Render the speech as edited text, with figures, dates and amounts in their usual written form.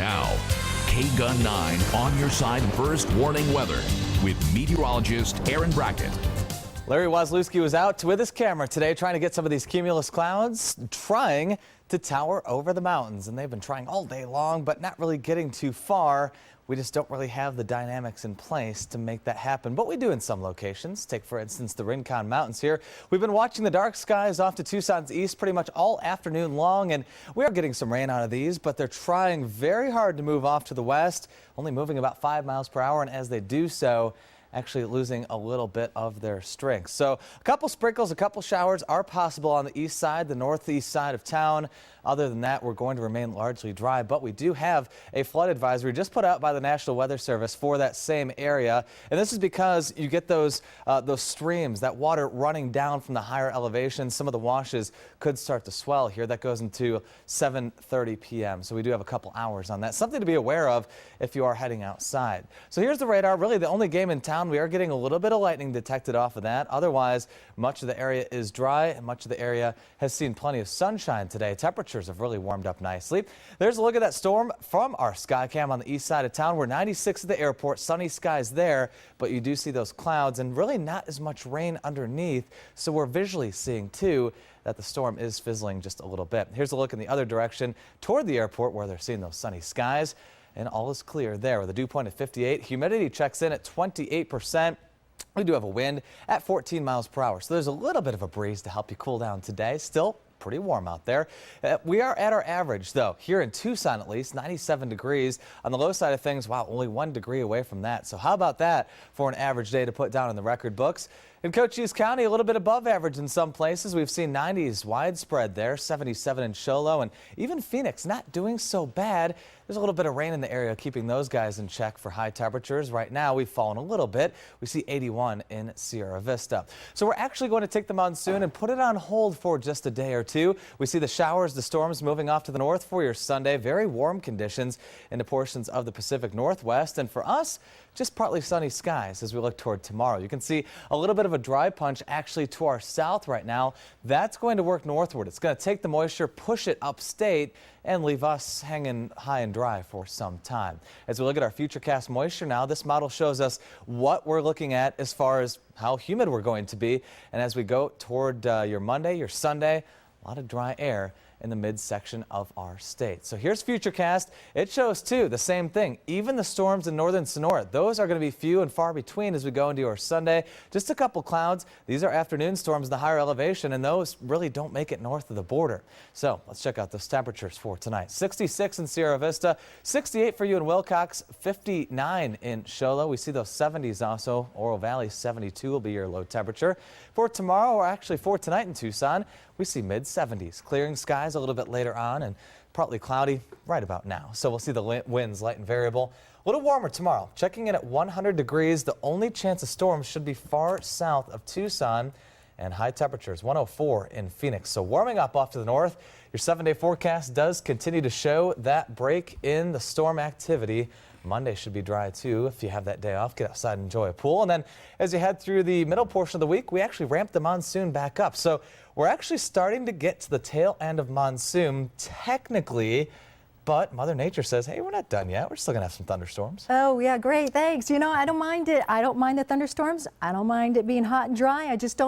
Now, KGUN-9 on your side first warning weather with meteorologist Aaron Brackett. Larry Wazlewski was out with his camera today trying to get some of these cumulus clouds trying to tower over the mountains. And they've been trying all day long, but not really getting too far. We just don't really have the dynamics in place to make that happen. But we do in some locations. Take, for instance, the Rincon Mountains here. We've been watching the dark skies off to Tucson's east pretty much all afternoon long, and we are getting some rain out of these, but they're trying very hard to move off to the west, only moving about 5 miles per hour, and as they do so, actually losing a little bit of their strength. So a couple sprinkles, a couple showers are possible on the east side, the northeast side of town. Other than that, we're going to remain largely dry, but we do have a flood advisory just put out by the National Weather Service for that same area. And this is because you get those streams, that water running down from the higher elevations. Some of the washes could start to swell here. That goes into 7:30 p.m. So we do have a couple hours on that. Something to be aware of if you are heading outside. So here's the radar, really the only game in town. We are getting a little bit of lightning detected off of that. Otherwise, much of the area is dry and much of the area has seen plenty of sunshine today. Temperatures have really warmed up nicely. There's a look at that storm from our SKYCAM on the east side of town. We're 96 at the airport, sunny skies there, but you do see those clouds and really not as much rain underneath. So we're visually seeing too that the storm is fizzling just a little bit. Here's a look in the other direction toward the airport where they're seeing those sunny skies. And all is clear there with a dew point at 58. Humidity checks in at 28%. We do have a wind at 14 miles per hour. So there's a little bit of a breeze to help you cool down today. Still pretty warm out there. We are at our average, though, here in Tucson at least, 97 degrees. On the low side of things, wow, only 1 degree away from that. So how about that for an average day to put down in the record books? In Cochise County, a little bit above average in some places. We've seen 90s widespread there, 77 in Show Low, and even Phoenix not doing so bad. There's a little bit of rain in the area, keeping those guys in check for high temperatures. Right now, we've fallen a little bit. We see 81 in Sierra Vista. So we're actually going to take the monsoon and put it on hold for just a day or two. We see the showers, the storms moving off to the north for your Sunday. Very warm conditions into portions of the Pacific Northwest. And for us, just partly sunny skies as we look toward tomorrow. You can see a little bit of a dry punch actually to our south right now. That's going to work northward. It's going to take the moisture, push it upstate, and leave us hanging high and dry for some time. As we look at our futurecast moisture now, this model shows us what we're looking at as far as how humid we're going to be. And as we go toward your Monday, your Sunday, a lot of dry air in the midsection of our state. So here's Futurecast. It shows too the same thing. Even the storms in northern Sonora, those are going to be few and far between as we go into our Sunday. Just a couple clouds. These are afternoon storms in the higher elevation, and those really don't make it north of the border. So let's check out those temperatures for tonight. 66 in Sierra Vista, 68 for you in Wilcox, 59 in Show Low. We see those 70s also. Oro Valley 72 will be your low temperature. For tomorrow, or actually for tonight in Tucson, we see mid-70s, clearing skies a little bit later on and partly cloudy right about now. So we'll see the winds light and variable. A little warmer tomorrow, checking in at 100 degrees. The only chance of storms should be far south of Tucson, and high temperatures 104 in Phoenix. So warming up off to the north. Your 7-day forecast does continue to show that break in the storm activity. Monday should be dry too. If you have that day off, get outside and enjoy a pool. And then as you head through the middle portion of the week, we actually ramp the monsoon back up. So we're actually starting to get to the tail end of monsoon technically, but Mother Nature says, hey, we're not done yet. We're still gonna have some thunderstorms. Oh yeah, great, thanks. You know, I don't mind it. I don't mind the thunderstorms. I don't mind it being hot and dry. I just don't